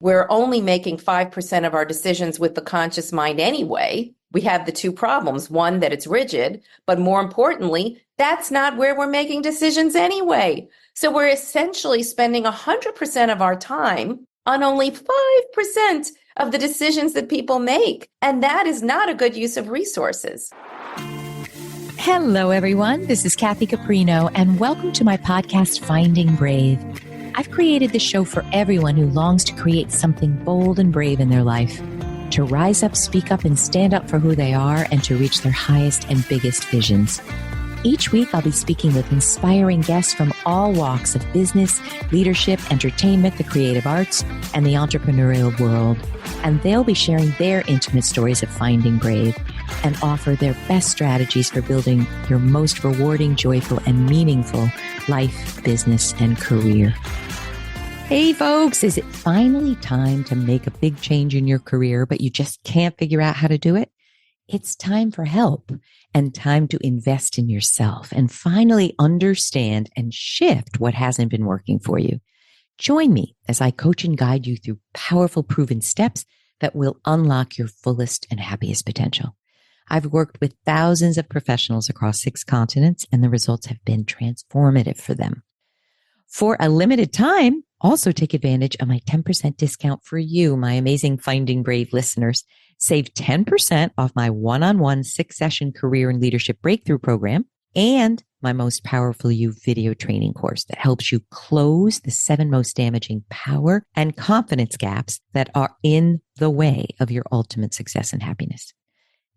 we're only making 5% of our decisions with the conscious mind anyway. We have the two problems. One, that it's rigid, but more importantly, that's not where we're making decisions anyway. So we're essentially spending 100% of our time on only 5% of the decisions that people make. And that is not a good use of resources. Hello, everyone. This is Kathy Caprino, and welcome to my podcast, Finding Brave. I've created this show for everyone who longs to create something bold and brave in their life, to rise up, speak up, and stand up for who they are, and to reach their highest and biggest visions. Each week, I'll be speaking with inspiring guests from all walks of business, leadership, entertainment, the creative arts, and the entrepreneurial world. And they'll be sharing their intimate stories of finding brave and offer their best strategies for building your most rewarding, joyful, and meaningful life, business, and career. Hey folks, is it finally time to make a big change in your career, but you just can't figure out how to do it? It's time for help and time to invest in yourself and finally understand and shift what hasn't been working for you. Join me as I coach and guide you through powerful, proven steps that will unlock your fullest and happiest potential. I've worked with thousands of professionals across 6 continents, and the results have been transformative for them. For a limited time, also take advantage of my 10% discount for you, my amazing Finding Brave listeners. Save 10% off my one-on-one 6-session career and leadership breakthrough program and my most powerful you video training course that helps you close the 7 most damaging power and confidence gaps that are in the way of your ultimate success and happiness.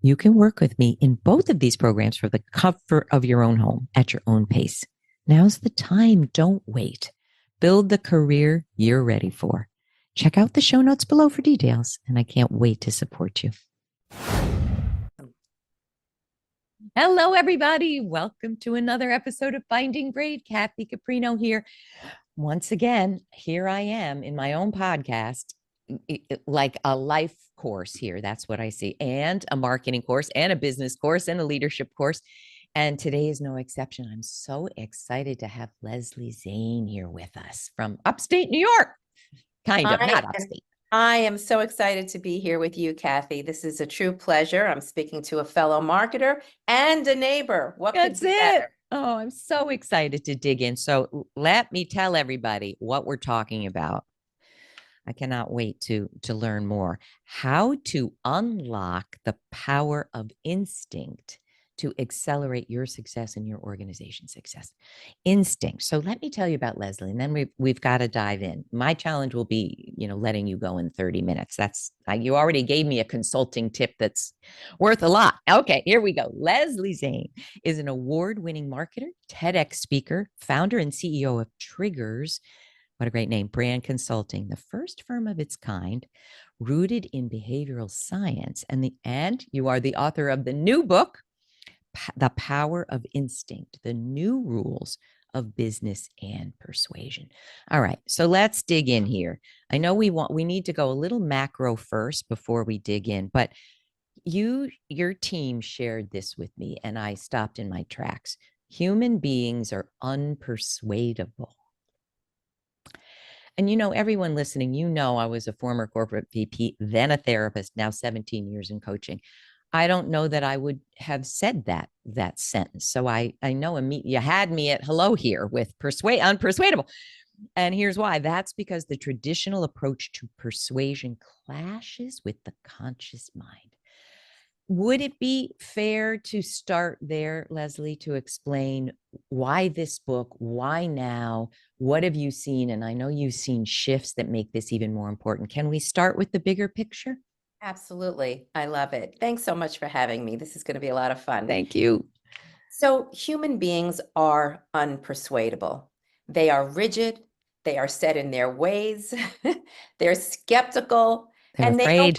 You can work with me in both of these programs for the comfort of your own home at your own pace. Now's the time. Don't wait. Build the career you're ready for. Check out the show notes below for details, and I can't wait to support you. Hello, everybody. Welcome to another episode of Finding Brave. Kathy Caprino here. Once again, here I am in my own podcast, like a life course here. That's what I see. And a marketing course and a business course and a leadership course. And today is no exception. I'm so excited to have Leslie Zane here with us from upstate New York. Kind of, not upstate. I am so excited to be here with you, Kathy. This is a true pleasure. I'm speaking to a fellow marketer and a neighbor. What could be better? Oh, I'm so excited to dig in. So let me tell everybody what we're talking about. I cannot wait to learn more. How to unlock the power of instinct to accelerate your success and your organization's success. Instinct. So let me tell you about Leslie, and then we've got to dive in. My challenge will be, letting you go in 30 minutes. That's you already gave me a consulting tip that's worth a lot. Okay, here we go. Leslie Zane is an award-winning marketer, TEDx speaker, founder and CEO of Triggers. What a great name, Brand Consulting, the first firm of its kind, rooted in behavioral science. And you are the author of the new book, The Power of Instinct, the new rules of business and persuasion. All right, so let's dig in here. I know we need to go a little macro first before we dig in, but your team shared this with me and I stopped in my tracks. Human beings are unpersuadable. And everyone listening, I was a former corporate VP, then a therapist, now 17 years in coaching. I don't know that I would have said that sentence. So I know you had me at hello here with unpersuadable. And here's why. That's because the traditional approach to persuasion clashes with the conscious mind. Would it be fair to start there, Leslie, to explain why this book, why now, what have you seen? And I know you've seen shifts that make this even more important. Can we start with the bigger picture? Absolutely. I love it. Thanks so much for having me. This is going to be a lot of fun. Thank you. So human beings are unpersuadable. They are rigid. They are set in their ways. They're skeptical. They're afraid.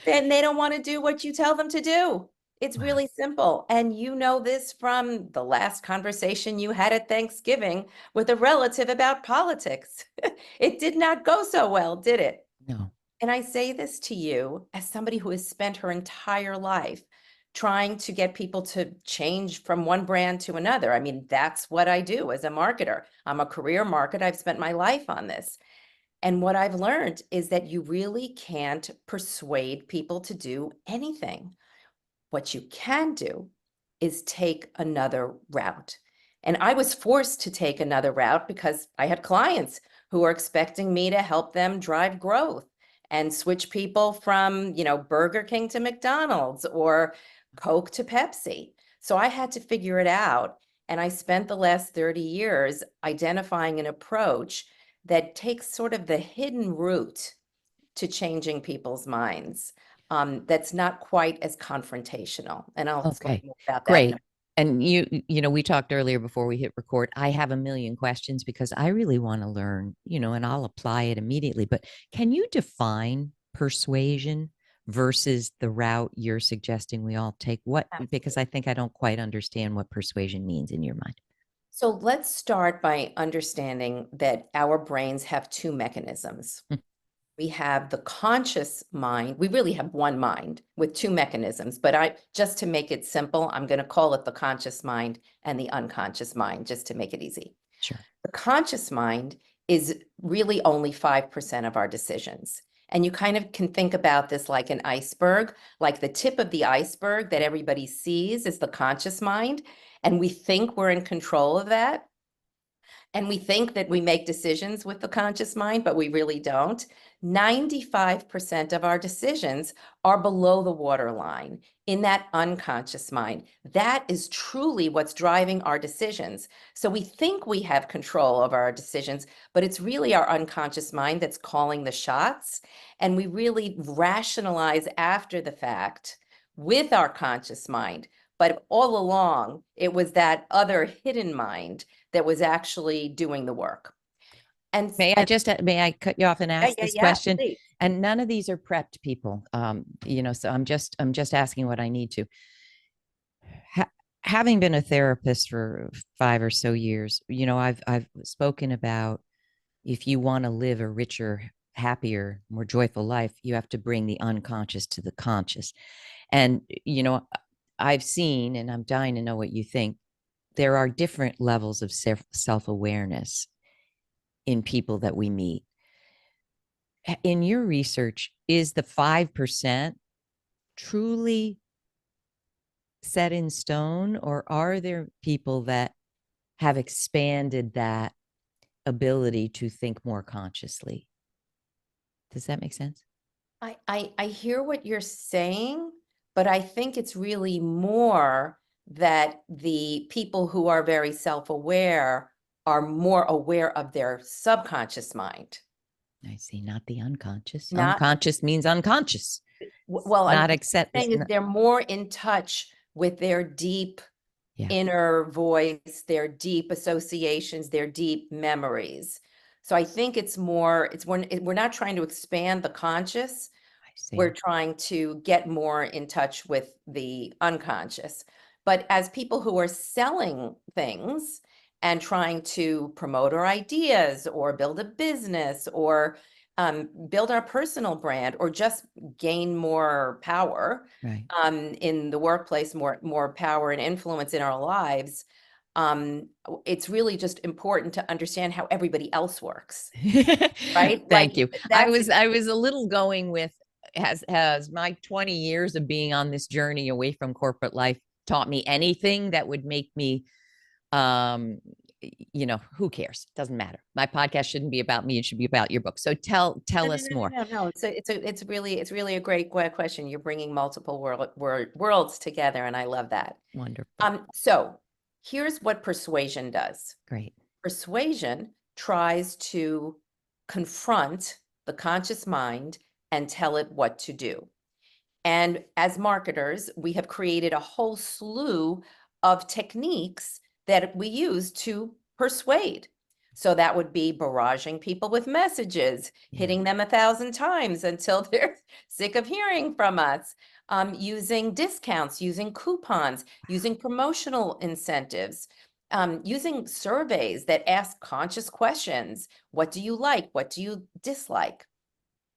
They don't want to do what you tell them to do. It's really simple. And you know this from the last conversation you had at Thanksgiving with a relative about politics. It did not go so well, did it? No. And I say this to you as somebody who has spent her entire life trying to get people to change from one brand to another. I mean, that's what I do as a marketer. I'm a career marketer. I've spent my life on this. And what I've learned is that you really can't persuade people to do anything. What you can do is take another route. And I was forced to take another route because I had clients who were expecting me to help them drive growth and switch people from, Burger King to McDonald's or Coke to Pepsi. So I had to figure it out. And I spent the last 30 years identifying an approach that takes sort of the hidden route to changing people's minds, that's not quite as confrontational. And I'll explain Okay, more about that in great. a And we talked earlier before we hit record. I have a million questions because I really want to learn, and I'll apply it immediately. But can you define persuasion versus the route you're suggesting we all take? Because I think I don't quite understand what persuasion means in your mind. So let's start by understanding that our brains have two mechanisms. Mm. We have the conscious mind. We really have one mind with two mechanisms, but just to make it simple, I'm going to call it the conscious mind and the unconscious mind, just to make it easy. Sure. The conscious mind is really only 5% of our decisions. And you kind of can think about this like an iceberg, like the tip of the iceberg that everybody sees is the conscious mind. And we think we're in control of that. And we think that we make decisions with the conscious mind, but we really don't. 95% of our decisions are below the waterline in that unconscious mind. That is truly what's driving our decisions. So we think we have control over our decisions, but it's really our unconscious mind that's calling the shots. And we really rationalize after the fact with our conscious mind. But all along, it was that other hidden mind that was actually doing the work. And May I cut you off and ask this yeah, question? please. And none of these are prepped people. So I'm just asking what I need to. Having been a therapist for 5 or so years, I've spoken about if you want to live a richer, happier, more joyful life, you have to bring the unconscious to the conscious. And I've seen, and I'm dying to know what you think, there are different levels of self-awareness in people that we meet. In your research, is the 5% truly set in stone, or are there people that have expanded that ability to think more consciously? Does that make sense? I hear what you're saying, but I think it's really more that the people who are very self-aware are more aware of their subconscious mind. I see. Not the unconscious. Not Unconscious means unconscious. well, Not I'm accept. saying is they're more in touch with their deep Yeah. inner voice, their deep associations, their deep memories. So I think it's we're not trying to expand the conscious. I see. We're trying to get more in touch with the unconscious. But as people who are selling things and trying to promote our ideas or build a business or build our personal brand or just gain more power, Right. in the workplace, more power and influence in our lives, it's really just important to understand how everybody else works, right? Thank you. I That's was a little going with, has my 20 years of being on this journey away from corporate life taught me anything that would make me who cares? It doesn't matter. My podcast shouldn't be about me. It should be about your book. So tell us more. No. It's really a great question. You're bringing multiple worlds together, and I love that. Wonderful. So here's what persuasion does. Great. Persuasion tries to confront the conscious mind and tell it what to do. And as marketers, we have created a whole slew of techniques that we use to persuade. So that would be barraging people with messages, hitting them 1,000 times until they're sick of hearing from us, using discounts, using coupons, using promotional incentives, using surveys that ask conscious questions. What do you like? What do you dislike?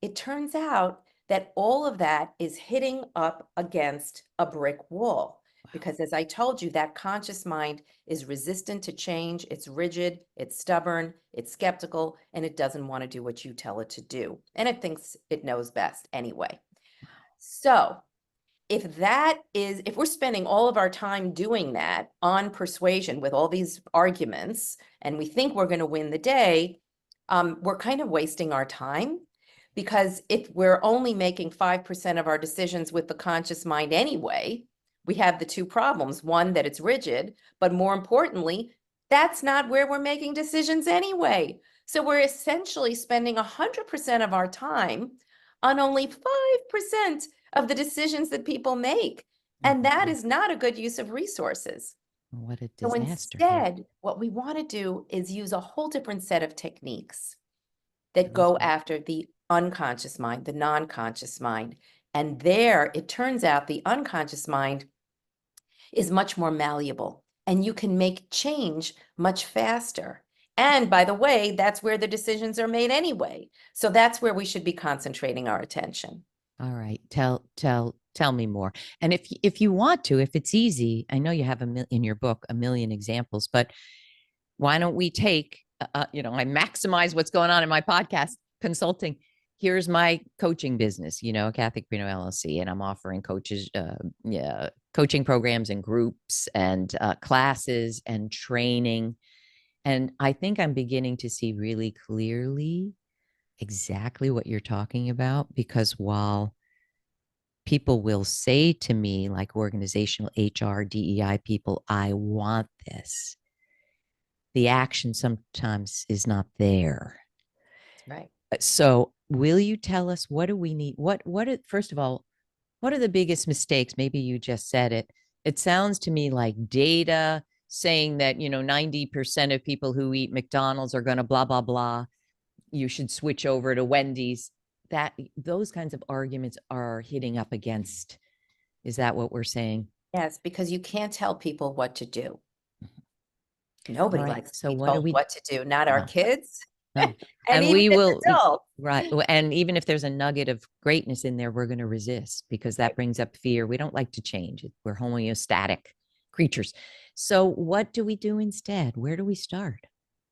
It turns out that all of that is hitting up against a brick wall. Because as I told you, that conscious mind is resistant to change. It's rigid, it's stubborn, it's skeptical, and it doesn't want to do what you tell it to do. And it thinks it knows best anyway. So if we're spending all of our time doing that on persuasion with all these arguments, and we think we're going to win the day, we're kind of wasting our time. Because if we're only making 5% of our decisions with the conscious mind anyway, we have the two problems. One, that it's rigid, but more importantly, that's not where we're making decisions anyway. So we're essentially spending 100% of our time on only 5% of the decisions that people make. And that is not a good use of resources. What a So disaster. instead, what we want to do is use a whole different set of techniques that go after the unconscious mind, the non-conscious mind. And there, it turns out the unconscious mind is much more malleable, and you can make change much faster. And by the way, that's where the decisions are made anyway. So that's where we should be concentrating our attention. All right. Tell me more. And if you want to, if it's easy, I know you have in your book, a million examples, but why don't we take, I maximize what's going on in my podcast consulting. Here's my coaching business, Kathy Caprino LLC, and I'm offering coaching programs and groups and classes and training. And I think I'm beginning to see really clearly exactly what you're talking about, because while people will say to me, like organizational HR, DEI people, I want this, the action sometimes is not there. Right. So will you tell us, what do we need? First of all, what are the biggest mistakes? Maybe you just said it. It sounds to me like data saying that, 90% of people who eat McDonald's are going to blah, blah, blah. You should switch over to Wendy's. Those kinds of arguments are hitting up against. Is that what we're saying? Yes, because you can't tell people what to do. Nobody likes to be told what to do, not our kids. No. And even we will, adults. right. And even if there's a nugget of greatness in there, we're going to resist, because that brings up fear. We don't like to change. We're homeostatic creatures. So what do we do instead? Where do we start?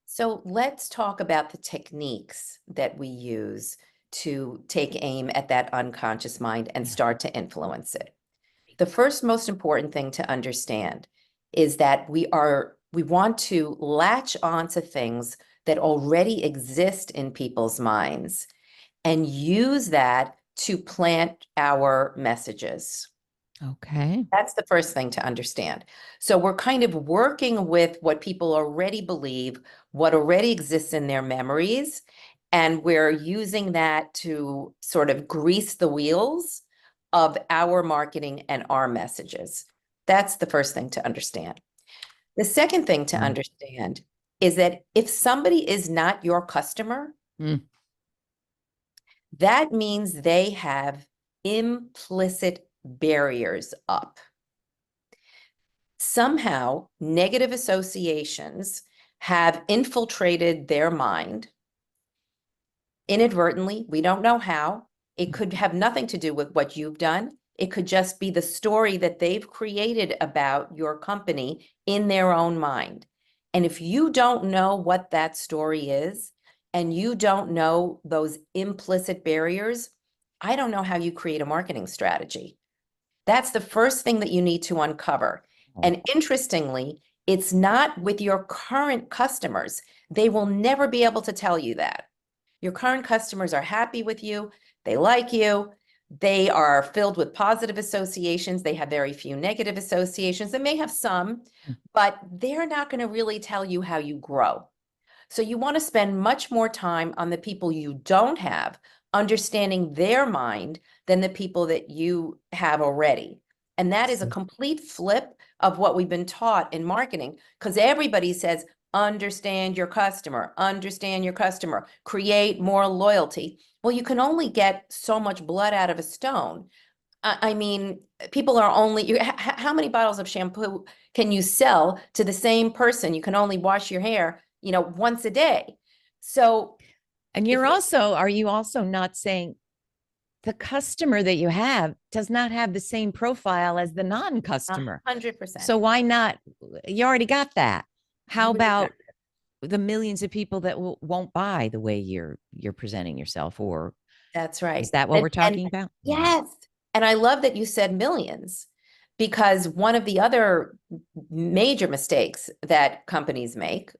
So let's talk about the techniques that we use to take aim at that unconscious mind and start to influence it. The first most important thing to understand is that we want to latch onto things that already exist in people's minds and use that to plant our messages. Okay. That's the first thing to understand. So we're kind of working with what people already believe, what already exists in their memories, and we're using that to sort of grease the wheels of our marketing and our messages. That's the first thing to understand. The second thing to understand is that if somebody is not your customer, that means they have implicit barriers up. Somehow, negative associations have infiltrated their mind inadvertently. We don't know how. It could have nothing to do with what you've done. It could just be the story that they've created about your company in their own mind. And if you don't know what that story is, and you don't know those implicit barriers, I don't know how you create a marketing strategy. That's the first thing that you need to uncover. And interestingly, it's not with your current customers. They will never be able to tell you that. Your current customers are happy with you. They like you. They are filled with positive associations. They have very few negative associations. They may have some, but they're not going to really tell you how you grow. So you want to spend much more time on the people you don't have, understanding their mind, than the people that you have already. And that is a complete flip of what we've been taught in marketing, because everybody says, understand your customer, create more loyalty. Well, you can only get so much blood out of a stone. I mean, people are only, how many bottles of shampoo can you sell to the same person? You can only wash your hair, once a day. So, and are you also not saying the customer that you have does not have the same profile as the non-customer. 100%. So why not? You already got that. How You already got about the millions of people that won't buy the way you're presenting yourself? Or That's right. is that what we're talking about? Yes. And I love that you said millions, because one of the other major mistakes that companies make,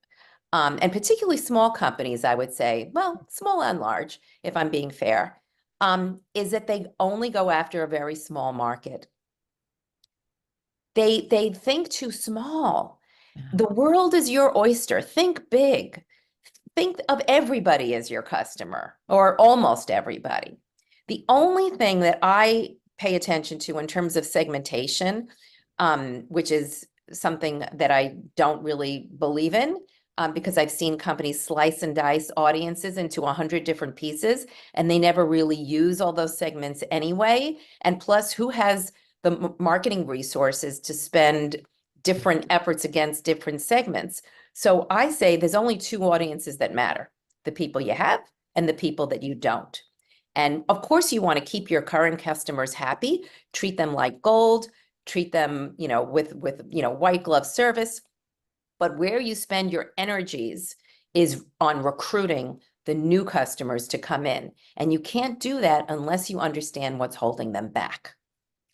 and particularly small companies, I would say, well, small and large, if I'm being fair, is that they only go after a very small market. They think too small. The world is your oyster. Think big. Think of everybody as your customer, or almost everybody. The only thing that I pay attention to in terms of segmentation, which is something that I don't really believe in, because I've seen companies slice and dice audiences into 100 different pieces, and they never really use all those segments anyway. And plus, who has the marketing resources to spend different efforts against different segments? So I say there's only two audiences that matter: the people you have and the people that you don't. And of course, you want to keep your current customers happy, treat them like gold, treat them, with white glove service. But where you spend your energies is on recruiting the new customers to come in. And you can't do that unless you understand what's holding them back.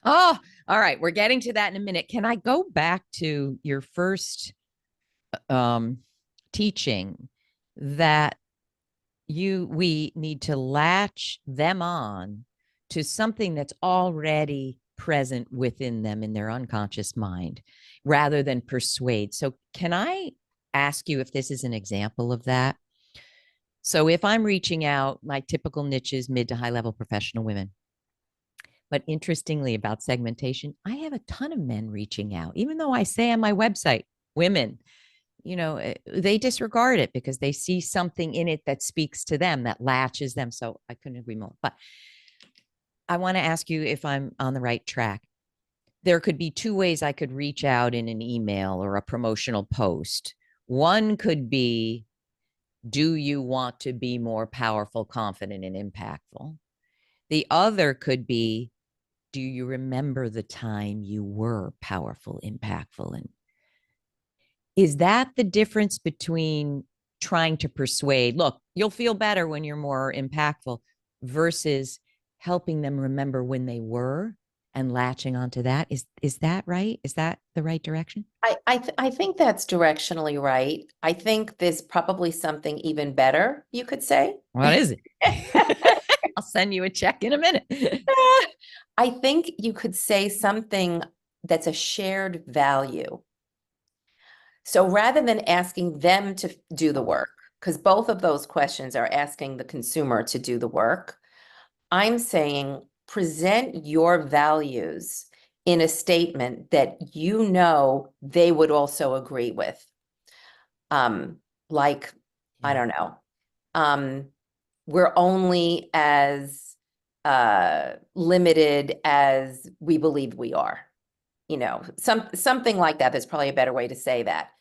Oh, all right. We're getting to that in a minute. Can I go back to your first teaching that we need to latch them on to something that's already present within them in their unconscious mind rather than persuade? So can I ask you if this is an example of that? So if I'm reaching out, my typical niche is mid to high level professional women. But interestingly, about segmentation, I have a ton of men reaching out, even though I say on my website, women, they disregard it because they see something in it that speaks to them, that latches them. So I couldn't agree more. But I want to ask you if I'm on the right track. There could be two ways I could reach out in an email or a promotional post. One could be, do you want to be more powerful, confident, and impactful? The other could be, do you remember the time you were powerful, impactful? And is that the difference between trying to persuade, look, you'll feel better when you're more impactful, versus helping them remember when they were and latching onto that? Is that right? Is that the right direction? I think that's directionally right. I think there's probably something even better, you could say. What is it? I'll send you a check in a minute. I think you could say something that's a shared value. So rather than asking them to do the work, because both of those questions are asking the consumer to do the work, I'm saying present your values in a statement that they would also agree with. Like, I don't know, we're only as limited as we believe we are. Something like that. There's probably a better way to say that.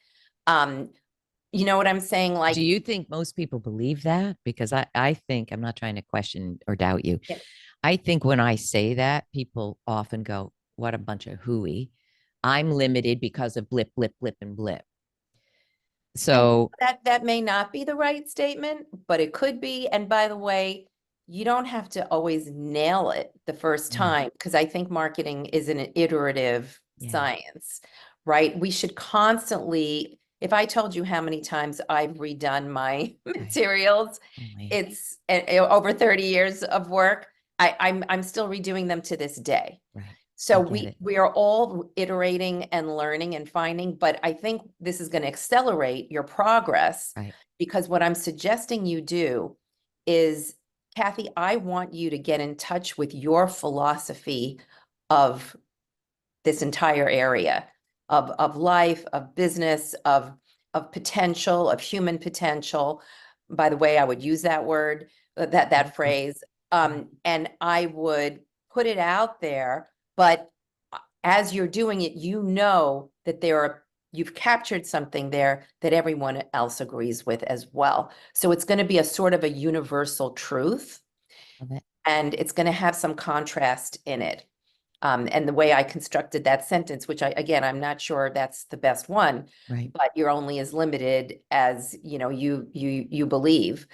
You know what I'm saying? Like, do you think most people believe that? Because I think, I'm not trying to question or doubt you. yeah. I think when I say that, people often go, what a bunch of hooey. I'm limited because of blip, blip, blip, and blip. So that may not be the right statement, but it could be. And by the way, you don't have to always nail it the first time, because I think marketing is an iterative science, right? We should constantly, if I told you how many times I've redone my materials, it's over 30 years of work. I'm still redoing them to this day. Right. So we are all iterating and learning and finding, but I think this is going to accelerate your progress, because what I'm suggesting you do is, Kathy, I want you to get in touch with your philosophy of this entire area of life, of business, of potential, of human potential. By the way, I would use that word, that phrase, and I would put it out there. But as you're doing it, that you've captured something there that everyone else agrees with as well. So it's going to be a sort of a universal truth. and it's going to have some contrast in it. And the way I constructed that sentence, which I'm not sure that's the best one, Right. but you're only as limited as, you believe.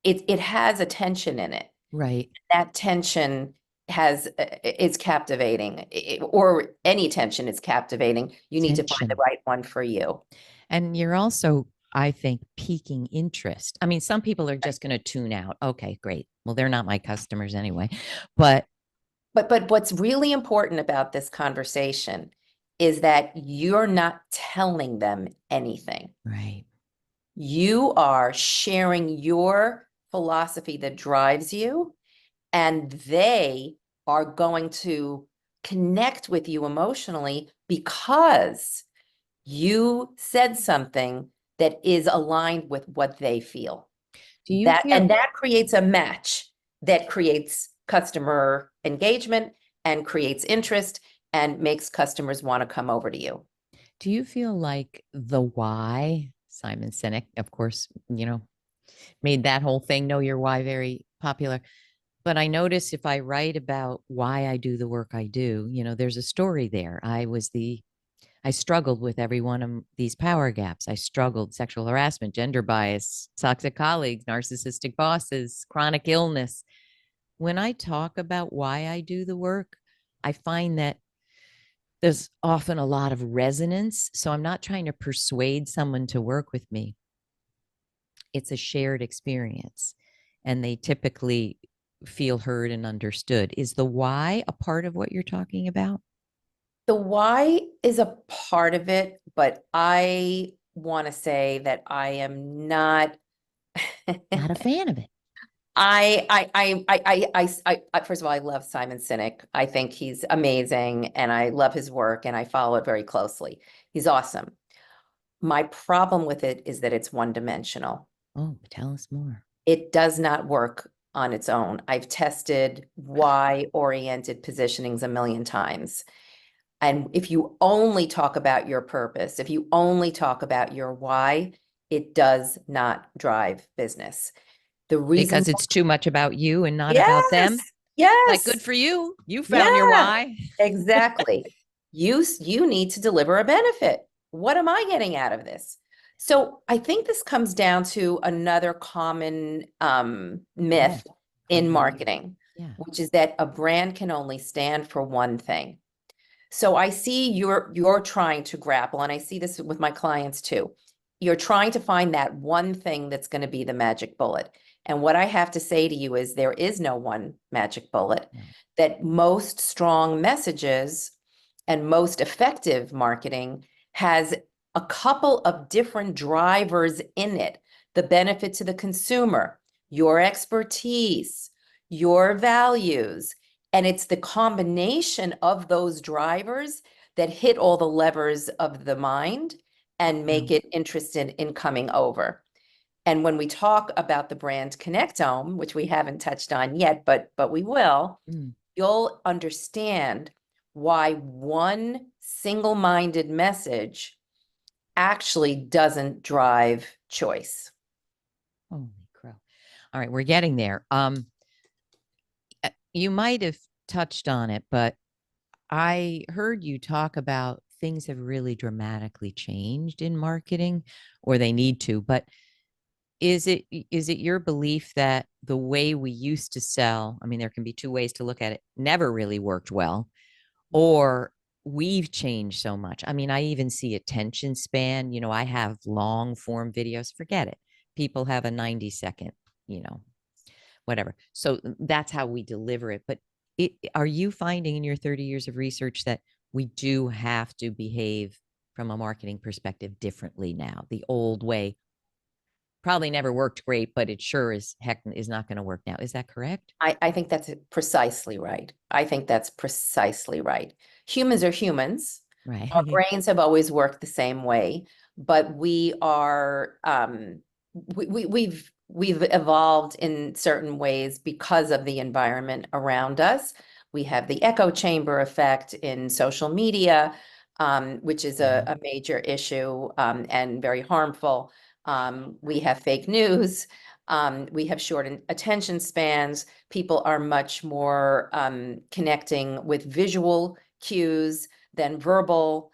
It has a tension in it. Right. That tension is captivating, or any tension is captivating. You need to find the Tension. right one for you. And you're also, I think, piquing interest. I mean, some people are just going to tune out. Okay, great. Well, they're not my customers anyway. But But what's really important about this conversation is that you're not telling them anything. right. You are sharing your philosophy that drives you, and they are going to connect with you emotionally because you said something that is aligned with what they feel. Do you That, feel and that creates a match that creates customer engagement and creates interest and makes customers want to come over to you. do you feel like the why, Simon Sinek, of course, made that whole thing, know your why, very popular. But I notice if I write about why I do the work I do, there's a story there. I struggled with every one of these power gaps. I struggled sexual harassment, gender bias, toxic colleagues, narcissistic bosses, chronic illness. When I talk about why I do the work, I find that there's often a lot of resonance. So I'm not trying to persuade someone to work with me. It's a shared experience, and they typically feel heard and understood. Is the why a part of what you're talking about? The why is a part of it, but I want to say that I am not. Not a fan of it. First of all, I love Simon Sinek. I think he's amazing and I love his work and I follow it very closely. He's awesome. My problem with it is that it's one-dimensional. Oh, tell us more. It does not work on its own. I've tested why-oriented positionings a million times. And if you only talk about your purpose, if you only talk about your why, it does not drive business. The reason, Because it's too much about you and not about yes, them. Like, good yes, for you. You found your yeah, why. exactly. You need to deliver a benefit. What am I getting out of this? So I think this comes down to another common myth Myth. in Okay. marketing, Yeah. which is that a brand can only stand for one thing. So I see you're trying to grapple, and I see this with my clients too. You're trying to find that one thing that's going to be the magic bullet. And what I have to say to you is there is no one magic bullet, No. that most strong messages and most effective marketing has a couple of different drivers in it. The benefit to the consumer, your expertise, your values, and it's the combination of those drivers that hit all the levers of the mind and make Wow. it interested in coming over. And when we talk about the brand connectome, which we haven't touched on yet, but we will, Mm. you'll understand why one single-minded message actually doesn't drive choice. Holy crow. All right, we're getting there. You might have touched on it, but I heard you talk about things have really dramatically changed in marketing, or they need to. But is it your belief that the way we used to sell, I mean, there can be two ways to look at it, never really worked well, or we've changed so much? I mean, I even see attention span. I have long form videos. Forget it. People have a 90-second, you know, whatever. So that's how we deliver it. But are you finding in your 30 years of research that we do have to behave from a marketing perspective differently now? The old way probably never worked great, but it sure as heck is not going to work now. Is that correct? I think that's precisely right. I think that's precisely right. Humans are humans. Our Right. brains have always worked the same way, but we are we've evolved in certain ways because of the environment around us. We have the echo chamber effect in social media, which is a major issue and very harmful. We have fake news. We have short attention spans. People are much more connecting with visual cues than verbal.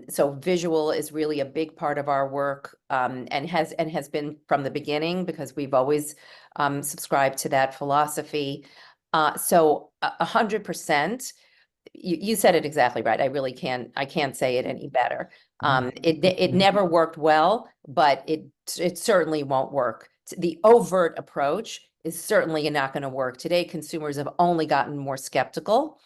So visual is really a big part of our work, and has been from the beginning, because we've always subscribed to that philosophy. So 100%. You said it exactly right. I can't say it any better. It never worked well, but it certainly won't work. The overt approach is certainly not going to work. Today, consumers have only gotten more skeptical,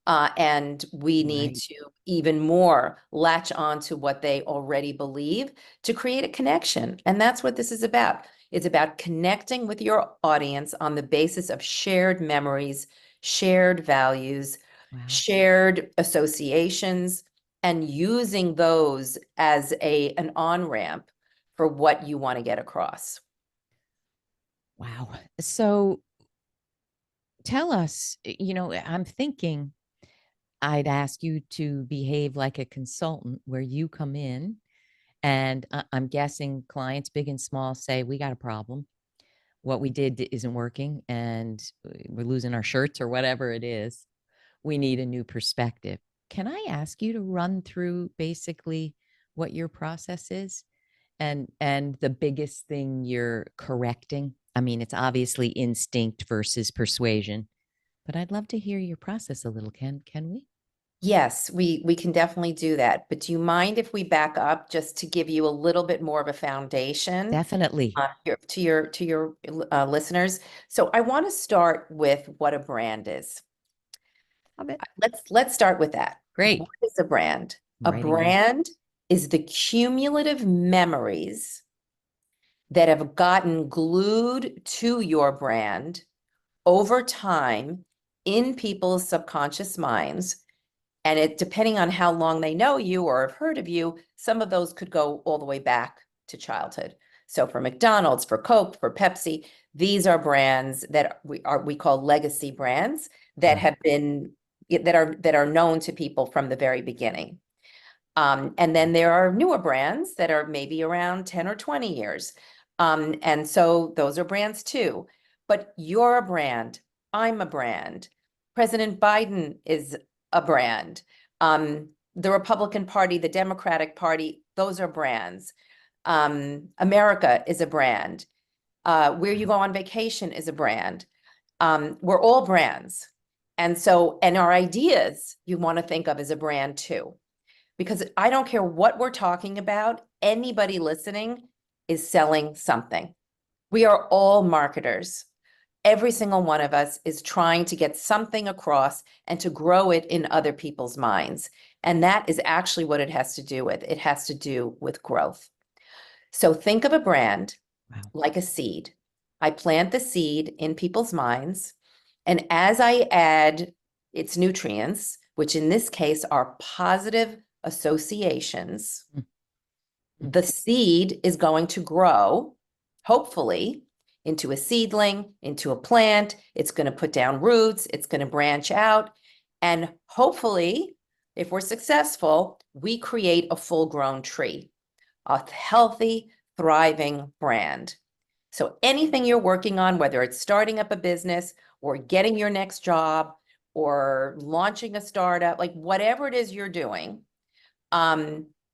and we need Right. to even more latch on to what they already believe to create a connection. And that's what this is about. It's about connecting with your audience on the basis of shared memories, shared values, Wow. shared associations, and using those as an on-ramp for what you want to get across. Wow. So tell us, I'm thinking I'd ask you to behave like a consultant where you come in and I'm guessing clients big and small say, we got a problem. What we did isn't working and we're losing our shirts or whatever it is. We need a new perspective. Can I ask you to run through basically what your process is and the biggest thing you're correcting? I mean, it's obviously instinct versus persuasion, but I'd love to hear your process a little. Can we? Yes, we can definitely do that. But do you mind if we back up just to give you a little bit more of a foundation Definitely. to your listeners? So I want to start with what a brand is. Love it. Let's start with that. Great. What is a brand? I'm A writing down. brand is the cumulative memories that have gotten glued to your brand over time in people's subconscious minds. And it, depending on how long they know you or have heard of you, some of those could go all the way back to childhood. So for McDonald's, for Coke, for Pepsi, these are brands that we call legacy brands that have been that are known to people from the very beginning. And then there are newer brands that are maybe around 10 or 20 years. And so those are brands too. But you're a brand. I'm a brand. President Biden is a brand. The Republican Party, the Democratic Party, those are brands. America is a brand. Where you go on vacation is a brand. We're all brands. And so, and our ideas you want to think of as a brand too. Because I don't care what we're talking about, anybody listening is selling something. We are all marketers. Every single one of us is trying to get something across and to grow it in other people's minds. And that is actually what it has to do with. It has to do with growth. So think of a brand like a seed. I plant the seed in people's minds. And as I add its nutrients, which in this case are positive associations, the seed is going to grow, hopefully, into a seedling, into a plant. It's going to put down roots. It's going to branch out. And hopefully, if we're successful, we create a full-grown tree, a healthy, thriving brand. So anything you're working on, whether it's starting up a business or getting your next job or launching a startup, like whatever it is you're doing,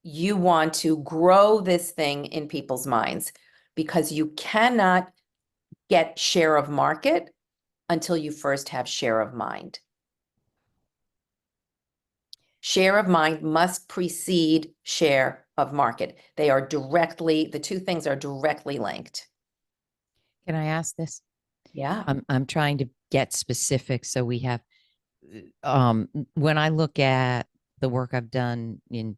you want to grow this thing in people's minds, because you cannot get share of market until you first have share of mind. Share of mind must precede share of market. They are directly, the two things are directly linked. Can I ask this? Yeah. I'm trying to get specific so we have when I look at the work I've done in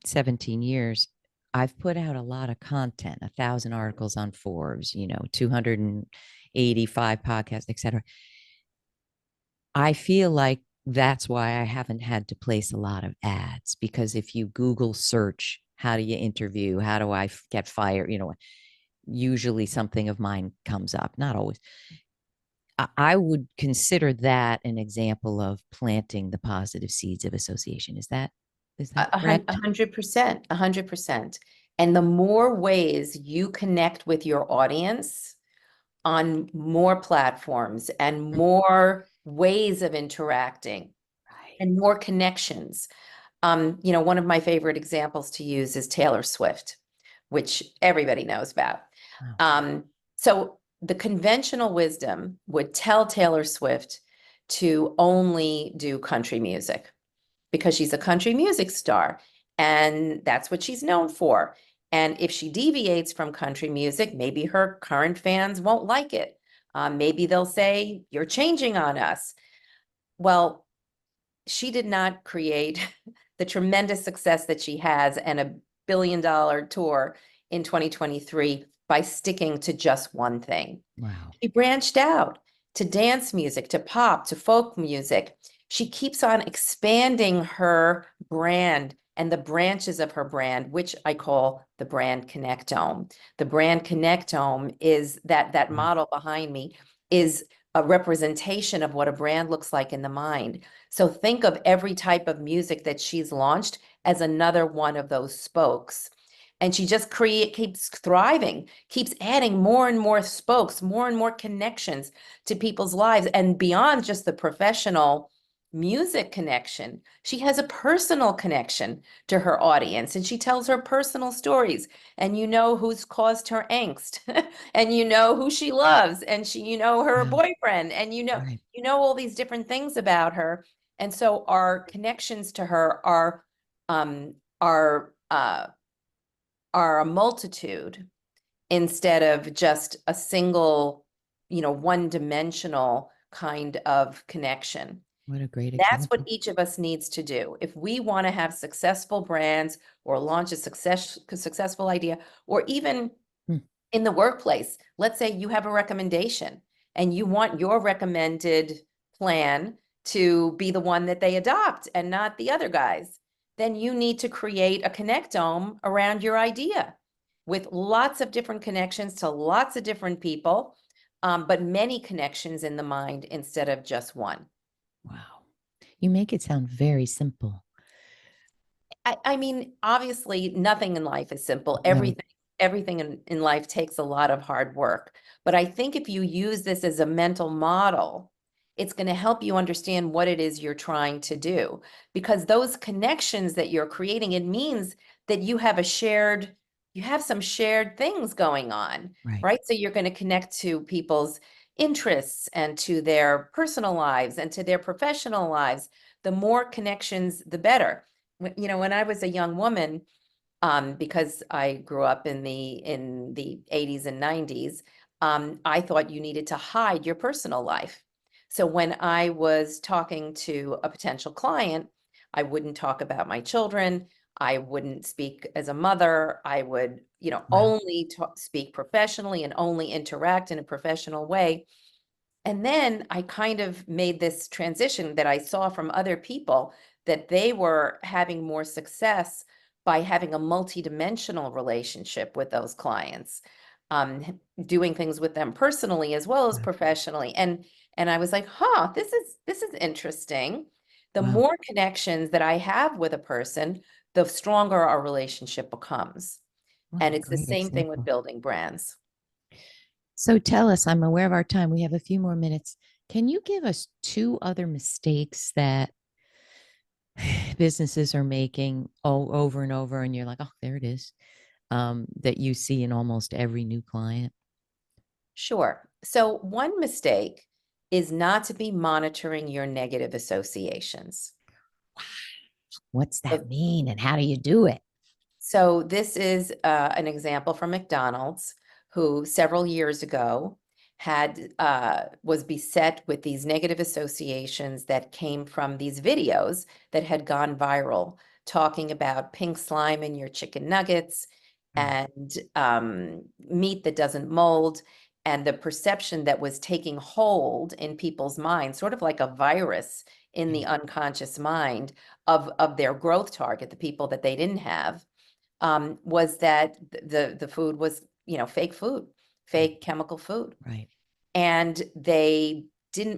17 years, I've put out a lot of content, 1,000 articles on Forbes, 285 podcasts, etc. I feel like that's why I haven't had to place a lot of ads, because if you Google search, how do you interview? How do I get fired? Usually something of mine comes up, not always. I would consider that an example of planting the positive seeds of association. Is that correct? 100%. And the more ways you connect with your audience, on more platforms and more ways of interacting Right. and more connections. One of my favorite examples to use is Taylor Swift, which everybody knows about. Wow. So the conventional wisdom would tell Taylor Swift to only do country music because she's a country music star and that's what she's known for. And if she deviates from country music, maybe her current fans won't like it. Maybe they'll say, "You're changing on us." Well, she did not create the tremendous success that she has and $1 billion tour in 2023 by sticking to just one thing. Wow. She branched out to dance music, to pop, to folk music. She keeps on expanding her brand and the branches of her brand, which I call the brand connectome. The brand connectome is that model behind me is a representation of what a brand looks like in the mind. So think of every type of music that she's launched as another one of those spokes. And she just keeps thriving, keeps adding more and more spokes, more and more connections to people's lives. And beyond just the professional music connection, she has a personal connection to her audience. And she tells her personal stories. And you know who's caused her angst. And you know who she loves. And her Wow. boyfriend. And Right. all these different things about her. And so our connections to her um, are uh, are a multitude instead of just a single, one-dimensional kind of connection. What a great That's what example. each of us needs to do. If we want to have successful brands or launch a successful idea, or even Hmm. in the workplace, let's say you have a recommendation and you want your recommended plan to be the one that they adopt and not the other guys, then you need to create a connectome around your idea with lots of different connections to lots of different people, but many connections in the mind instead of just one. Wow. You make it sound very simple. I mean, obviously, nothing in life is simple. Right. Everything in life takes a lot of hard work. But I think if you use this as a mental model, it's going to help you understand what it is you're trying to do. Because those connections that you're creating, it means that you have some shared things going on, Right. right? So you're going to connect to people's interests and to their personal lives and to their professional lives. The more connections, the better. When I was a young woman, because I grew up in the 80s and 90s, I thought you needed to hide your personal life. So when I was talking to a potential client, I wouldn't talk about my children. I wouldn't speak as a mother. I would, Wow. only speak professionally and only interact in a professional way. And then I kind of made this transition that I saw from other people that they were having more success by having a multidimensional relationship with those clients, doing things with them personally as well as Wow. professionally. And I was like, huh, this is interesting. The Wow. more connections that I have with a person, the stronger our relationship becomes. What And a it's the great same thing with example. building brands. So tell us, I'm aware of our time. We have a few more minutes. Can you give us two other mistakes that businesses are making over and over? And you're like, oh, there it is. That you see in almost every new client. Sure. So one mistake is not to be monitoring your negative associations. What's So that mean? And how do you do it? so this is an example from McDonald's, who several years ago had was beset with these negative associations that came from these videos that had gone viral, talking about pink slime in your chicken nuggets Mm. and meat that doesn't mold, and the perception that was taking hold in people's minds, sort of like a virus in Yeah. the unconscious mind of their growth target, the people that they didn't have, was that the food was, fake food, Mm. fake chemical food. Right. And they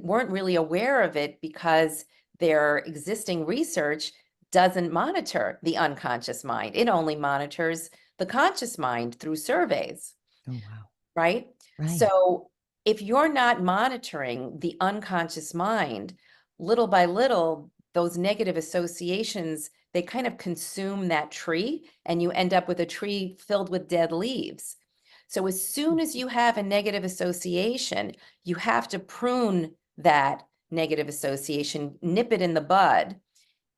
weren't really aware of it because their existing research doesn't monitor the unconscious mind. It only monitors the conscious mind through surveys, Oh, wow. right? Right. So if you're not monitoring the unconscious mind, little by little, those negative associations, they kind of consume that tree, and you end up with a tree filled with dead leaves. So as soon as you have a negative association, you have to prune that negative association, nip it in the bud,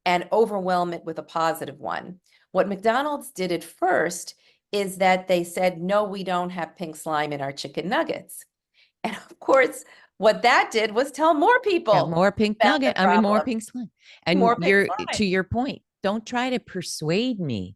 and overwhelm it with a positive one. What McDonald's did at first is that they said, no, we don't have pink slime in our chicken nuggets. And of course, what that did was tell more people more pink about the nugget. I mean, more problem. pink slime. And More pink you're, slime. to your point, don't try to persuade me.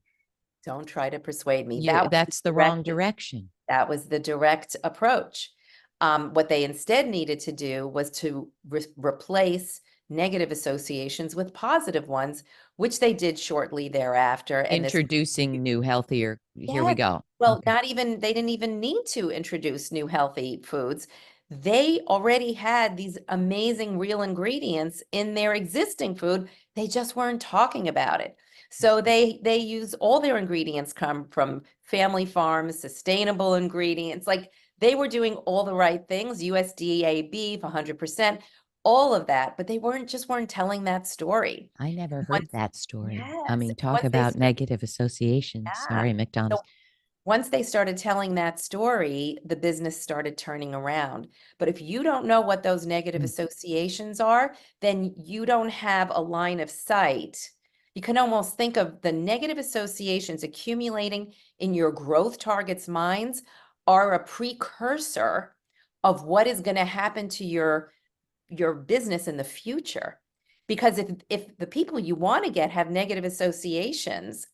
Don't try to persuade me. That's the wrong direction. That was the direct approach. What they instead needed to do was to replace negative associations with positive ones, which they did shortly thereafter. And Introducing new, healthier. Here we Yes. go. Well, Okay. they didn't even need to introduce new healthy foods. They already had these amazing real ingredients in their existing food. They just weren't talking about it. So they use all their ingredients come from family farms, sustainable ingredients. Like they were doing all the right things, USDA beef, 100%, all of that, but they weren't telling that story. I never heard Once, that story. I yes, mean, talk once they about started, negative associations. yeah. Sorry, McDonald's. So once they started telling that story, the business started turning around. But if you don't know what those negative Mm. associations are, then you don't have a line of sight. You can almost think of the negative associations accumulating in your growth targets' minds are a precursor of what is going to happen to your business in the future. Because if the people you want to get have negative associations,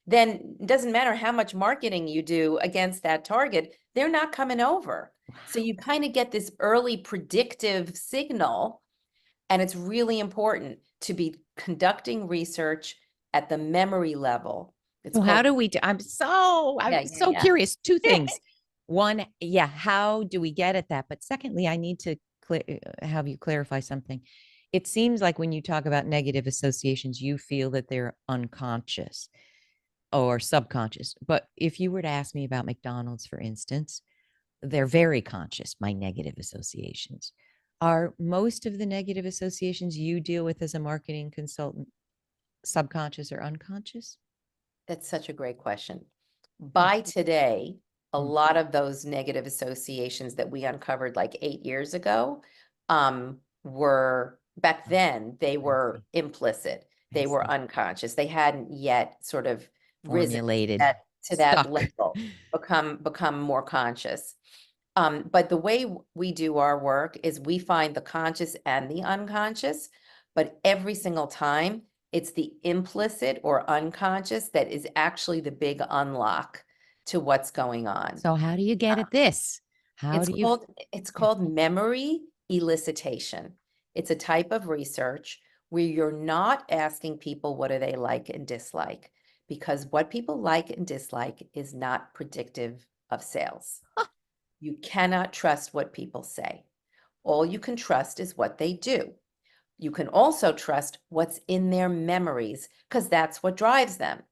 then it doesn't matter how much marketing you do against that target, they're not coming over. So you kind of get this early predictive signal, and it's really important to be conducting research at the memory level. It's So how called, do we do? I'm so yeah. curious. Two things. One, yeah, how do we get at that? But secondly, I need to have you clarify something. It seems like when you talk about negative associations, you feel that they're unconscious or subconscious. But if you were to ask me about McDonald's, for instance, they're very conscious, my negative associations. Are most of the negative associations you deal with as a marketing consultant subconscious or unconscious? That's such a great question. Mm, By today, a mm, lot of those negative associations that we uncovered like 8 years ago, were back oh, then, they I were see. implicit. I They were see. unconscious. They hadn't yet sort of risen Formulated, to that stuck. level, become more conscious. But the way we do our work is we find the conscious and the unconscious, but every single time it's the implicit or unconscious that is actually the big unlock to what's going on. So how do you get at this? How It's do you? called it's Yeah. called memory elicitation. It's a type of research where you're not asking people what do they like and dislike, because what people like and dislike is not predictive of sales. You cannot trust what people say. All you can trust is what they do. You can also trust what's in their memories, because that's what drives them.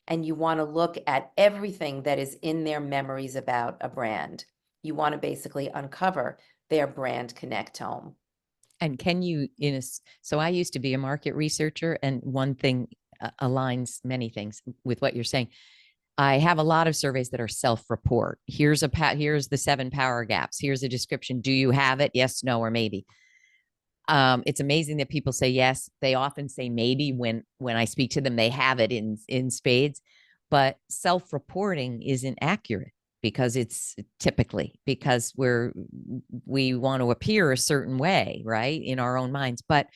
And you want to look at everything that is in their memories about a brand. You want to basically uncover their brand connectome. And can you so I used to be a market researcher, and one thing aligns many things with what you're saying. I have a lot of surveys that are self-report. Here's the 7 power gaps. Here's a description. Do you have it? Yes, no, or maybe. It's amazing that people say yes. They often say maybe when I speak to them, they have it in spades. But self-reporting isn't accurate because it's typically because we want to appear a certain way, right, in our own minds. But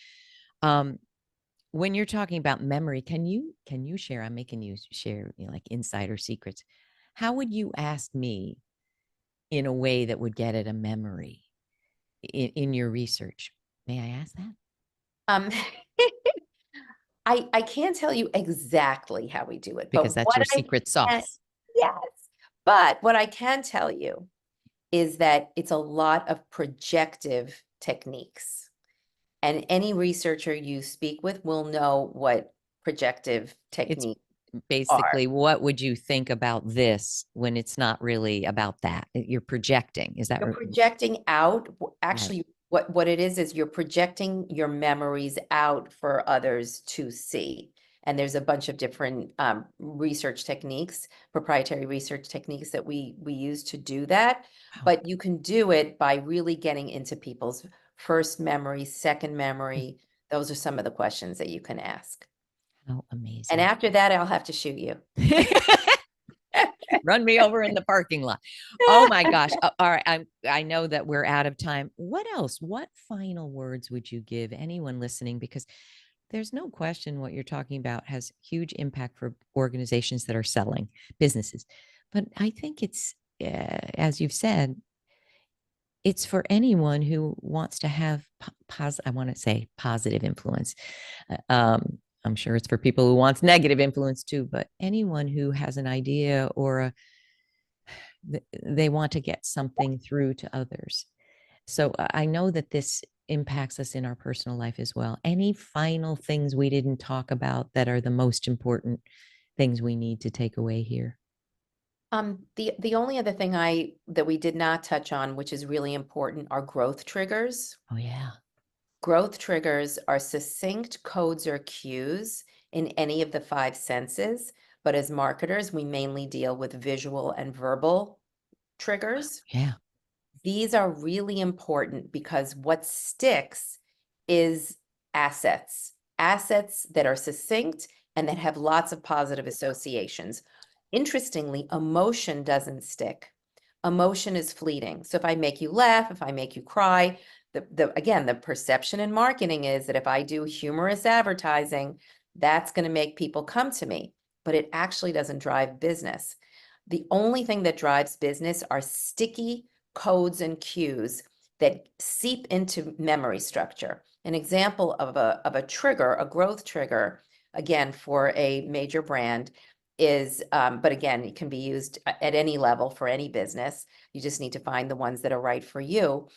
when you're talking about memory, can you share? I'm making you share, like insider secrets. How would you ask me in a way that would get at a memory in your research? May I ask that? Um, I can't tell you exactly how we do it, Because but that's your secret can, sauce. yes, but what I can tell you is that it's a lot of projective techniques. And any researcher you speak with will know what projective It's technique. basically, what would you think about this when it's not really about that? You're projecting. Is that You're right? projecting out. Right. Actually, what it is you're projecting your memories out for others to see. And there's a bunch of different research techniques, proprietary research techniques that we use to do that. Wow. But you can do it by really getting into people's first memory, second memory. Those are some of the questions that you can ask. How And amazing. after that, I'll have to shoot you. Run me over in the parking lot. Oh my gosh. All right. I know that we're out of time. What else? What final words would you give anyone listening? Because there's no question what you're talking about has huge impact for organizations that are selling businesses. But I think it's, as you've said, it's for anyone who wants to have I want to say positive influence. I'm sure it's for people who wants negative influence too, but anyone who has an idea or they want to get something through to others. So I know that this impacts us in our personal life as well. Any final things we didn't talk about that are the most important things we need to take away here? The only other thing that we did not touch on, which is really important, are growth triggers. Oh, yeah. Growth triggers are succinct codes or cues in any of the five senses, but as marketers, we mainly deal with visual and verbal triggers. Yeah. These are really important because what sticks is assets, assets that are succinct and that have lots of positive associations. Interestingly, emotion doesn't stick. Emotion is fleeting. So if I make you laugh, if I make you cry, again, the perception in marketing is that if I do humorous advertising, that's going to make people come to me, but it actually doesn't drive business. The only thing that drives business are sticky codes and cues that seep into memory structure. An example of a trigger, a growth trigger, again, for a major brand is, but again, it can be used at any level for any business. You just need to find the ones that are right for you,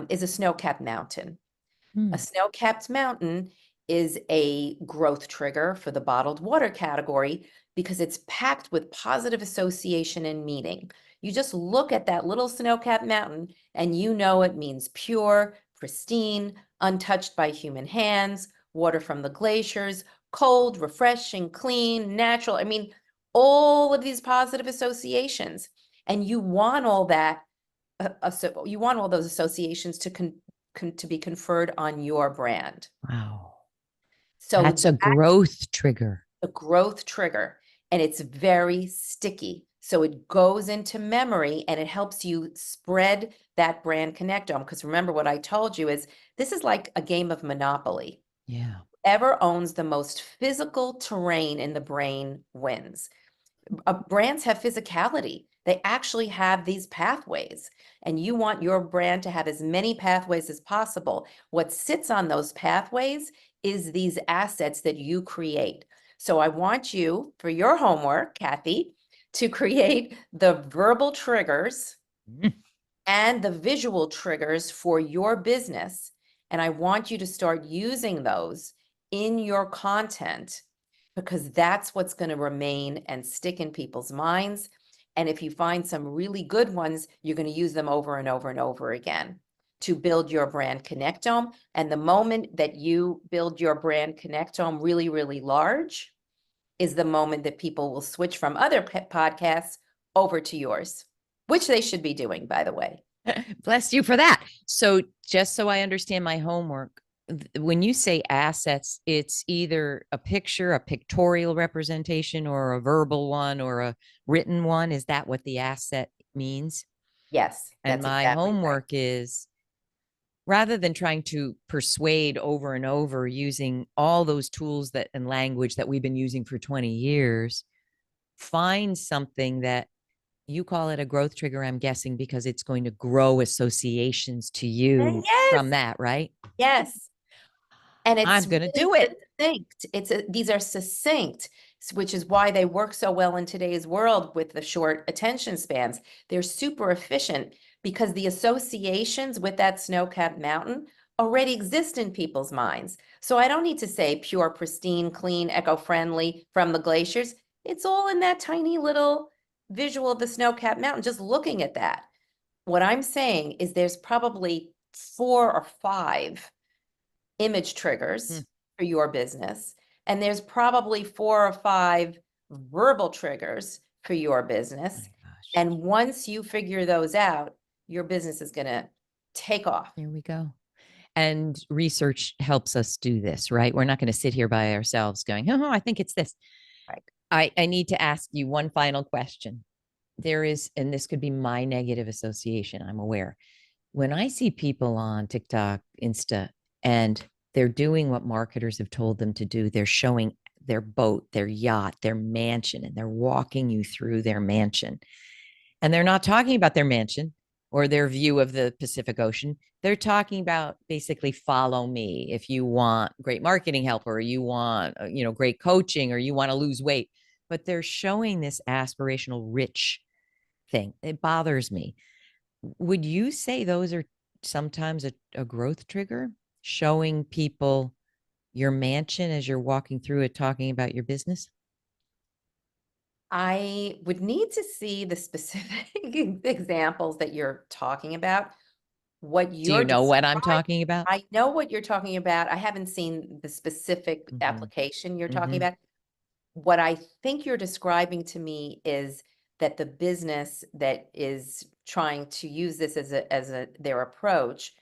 is a snow-capped mountain. A snow-capped mountain is a growth trigger for the bottled water category because it's packed with positive association and meaning. You just look at that little snow-capped mountain and you know it means pure, pristine, untouched by human hands, water from the glaciers, cold, refreshing, clean, natural. I mean, all of these positive associations. And you want all that, you want all those associations to be conferred on your brand. Wow. So That's a growth trigger. a growth trigger, and it's very sticky. So it goes into memory and it helps you spread that brand connectome. Because remember what I told you is this is like a game of Monopoly. Yeah. Whoever owns the most physical terrain in the brain wins. Brands have physicality. They actually have these pathways, and you want your brand to have as many pathways as possible. What sits on those pathways is these assets that you create. So I want you, for your homework, Kathy, to create the verbal triggers and the visual triggers for your business. And I want you to start using those in your content because that's what's going to remain and stick in people's minds. And if you find some really good ones, you're going to use them over and over and over again to build your brand connectome. And the moment that you build your brand connectome really, really large is the moment that people will switch from other podcasts over to yours, which they should be doing, by the way. Bless you for that. So just so I understand my homework, when you say assets, it's either a picture, a pictorial representation, or a verbal one, or a written one. Is that what the asset means? Yes, And that's my exactly right. homework is rather than trying to persuade over and over using all those tools that and language that we've been using for 20 years, find something that you call it a growth trigger, I'm guessing, because it's going to grow associations to you from Yes, that, right? yes. And I'm it's going to really do it. succinct. These are succinct, which is why they work so well in today's world with the short attention spans. They're super efficient because the associations with that snow-capped mountain already exist in people's minds. So I don't need to say pure, pristine, clean, eco-friendly from the glaciers. It's all in that tiny little visual of the snow-capped mountain, just looking at that. What I'm saying is there's probably 4 or 5 image triggers for your business, and there's probably 4 or 5 verbal triggers for your business. And once you figure those out, your business is going to take off. Here we go. And research helps us do this, right? We're not going to sit here by ourselves going, oh, I think it's this. Right. I need to ask you one final question. There is, and this could be my negative association, I'm aware. When I see people on TikTok, Insta, and they're doing what marketers have told them to do, they're showing their boat, their yacht, their mansion, and they're walking you through their mansion. And they're not talking about their mansion or their view of the Pacific Ocean. They're talking about basically follow me if you want great marketing help, or you want, great coaching, or you want to lose weight. But they're showing this aspirational rich thing. It bothers me. Would you say those are sometimes a growth trigger, showing people your mansion as you're walking through it, talking about your business? I would need to see the specific examples that you're talking about. What Do you you're know what I'm describing, talking about? I know what you're talking about. I haven't seen the specific application you're talking about. What I think you're describing to me is that the business that is trying to use this as their approach,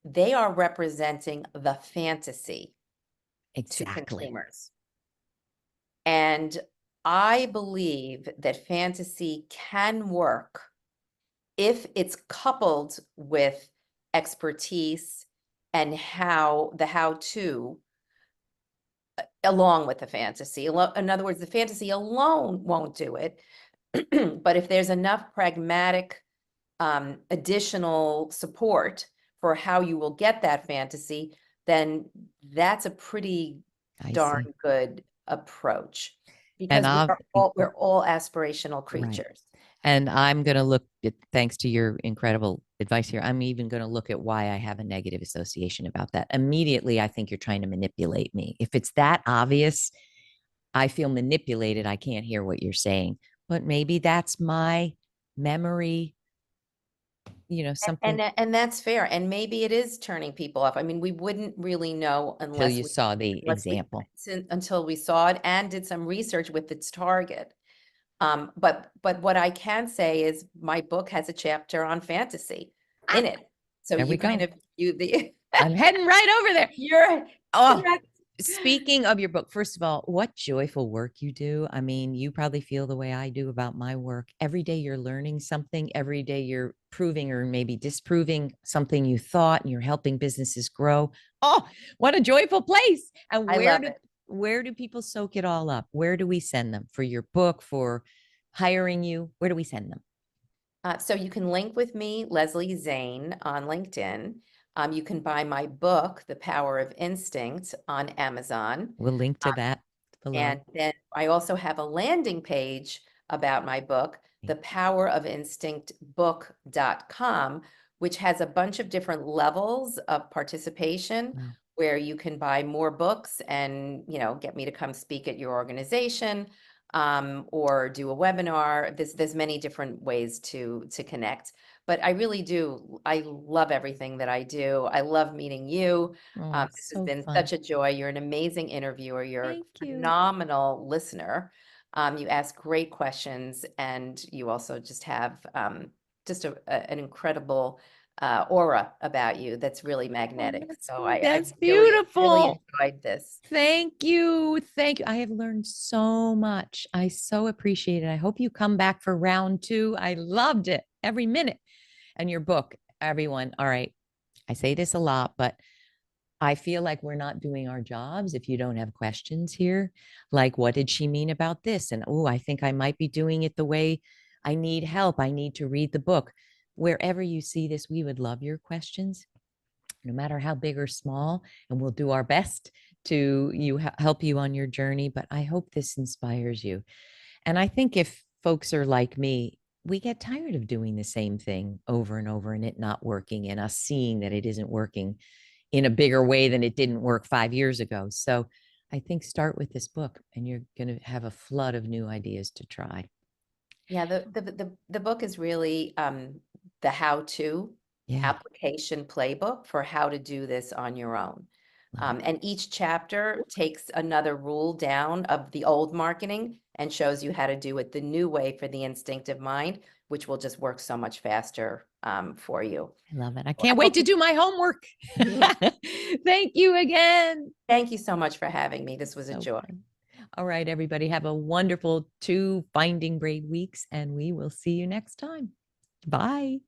they are representing the fantasy to Exactly. consumers. And I believe that fantasy can work if it's coupled with expertise and how-to along with the fantasy. In other words, the fantasy alone won't do it. But if there's enough pragmatic additional support for how you will get that fantasy, then that's a pretty darn good approach, because And we're all aspirational creatures. And I'm going to look at, thanks to your incredible advice here, I'm even going to look at why I have a negative association about that. Immediately, I think you're trying to manipulate me. If it's that obvious, I feel manipulated. I can't hear what you're saying. But maybe that's my memory, something. And that's fair. And maybe it is turning people off. I mean, we wouldn't really know Till you saw the example. until we saw it and did some research with its target. But what I can say is my book has a chapter on fantasy in it. So There we you go. kind of I'm heading right over there. You're Speaking of your book, first of all, what joyful work you do. I mean, you probably feel the way I do about my work. Every day you're learning something. Every day you're proving or maybe disproving something you thought, and you're helping businesses grow. Oh, what a joyful place. And I love it. where do people soak it all up? Where do we send them for your book, for hiring you? Where do we send them? So you can link with me, Leslie Zane, on LinkedIn. You can buy my book, The Power of Instinct, on Amazon. We'll link to that below. And then I also have a landing page about my book, thepowerofinstinct.book.com, which has a bunch of different levels of participation where you can buy more books and, get me to come speak at your organization, or do a webinar. There's many different ways to connect. But I really do. I love everything that I do. I love meeting you. This has been such a joy. You're an amazing interviewer. You're a phenomenal listener. You ask great questions, and you also just have just an incredible aura about you that's really magnetic. That's I beautiful. really enjoyed this. Thank you. Thank you. I have learned so much. I so appreciate it. I hope you come back for round 2. I loved it every minute. And your book, everyone. All right. I say this a lot, but I feel like we're not doing our jobs if you don't have questions here. Like, what did she mean about this? And, oh, I think I might be doing it the way I need help. I need to read the book. Wherever you see this, we would love your questions, no matter how big or small, and we'll do our best to help you on your journey. But I hope this inspires you. And I think if folks are like me, we get tired of doing the same thing over and over and it not working, and us seeing that it isn't working in a bigger way than it didn't work 5 years ago. So I think start with this book and you're going to have a flood of new ideas to try. Yeah, the book is really the how-to application playbook for how to do this on your own. And each chapter takes another rule down of the old marketing and shows you how to do it the new way for the instinctive mind, which will just work so much faster for you. I love it. I can't wait to do my homework. Thank you again. Thank you so much for having me. This was a joy. Fun. All right, everybody, have a wonderful 2 Finding Brave weeks, and we will see you next time. Bye.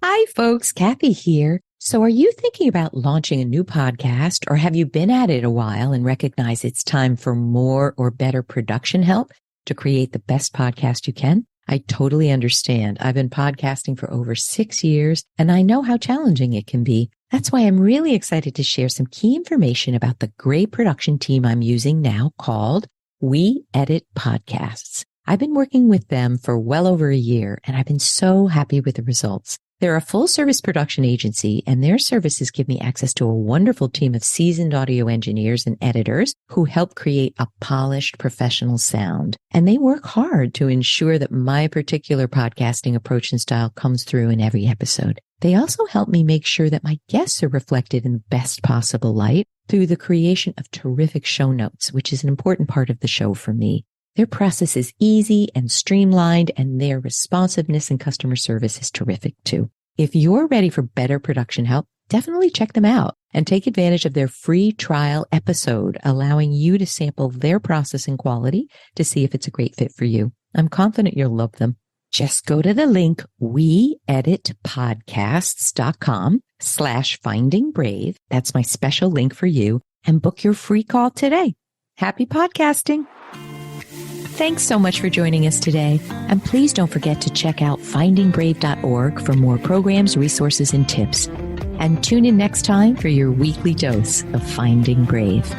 Hi, folks. Kathy here. So are you thinking about launching a new podcast, or have you been at it a while and recognize it's time for more or better production help to create the best podcast you can? I totally understand. I've been podcasting for over 6 years, and I know how challenging it can be. That's why I'm really excited to share some key information about the great production team I'm using now called We Edit Podcasts. I've been working with them for well over a year, and I've been so happy with the results. They're a full-service production agency, and their services give me access to a wonderful team of seasoned audio engineers and editors who help create a polished professional sound. And they work hard to ensure that my particular podcasting approach and style comes through in every episode. They also help me make sure that my guests are reflected in the best possible light through the creation of terrific show notes, which is an important part of the show for me. Their process is easy and streamlined, and their responsiveness and customer service is terrific too. If you're ready for better production help, definitely check them out and take advantage of their free trial episode, allowing you to sample their process and quality to see if it's a great fit for you. I'm confident you'll love them. Just go to the link weeditpodcasts.com/findingbrave. That's my special link for you, and book your free call today. Happy podcasting. Thanks so much for joining us today. And please don't forget to check out findingbrave.org for more programs, resources, and tips. And tune in next time for your weekly dose of Finding Brave.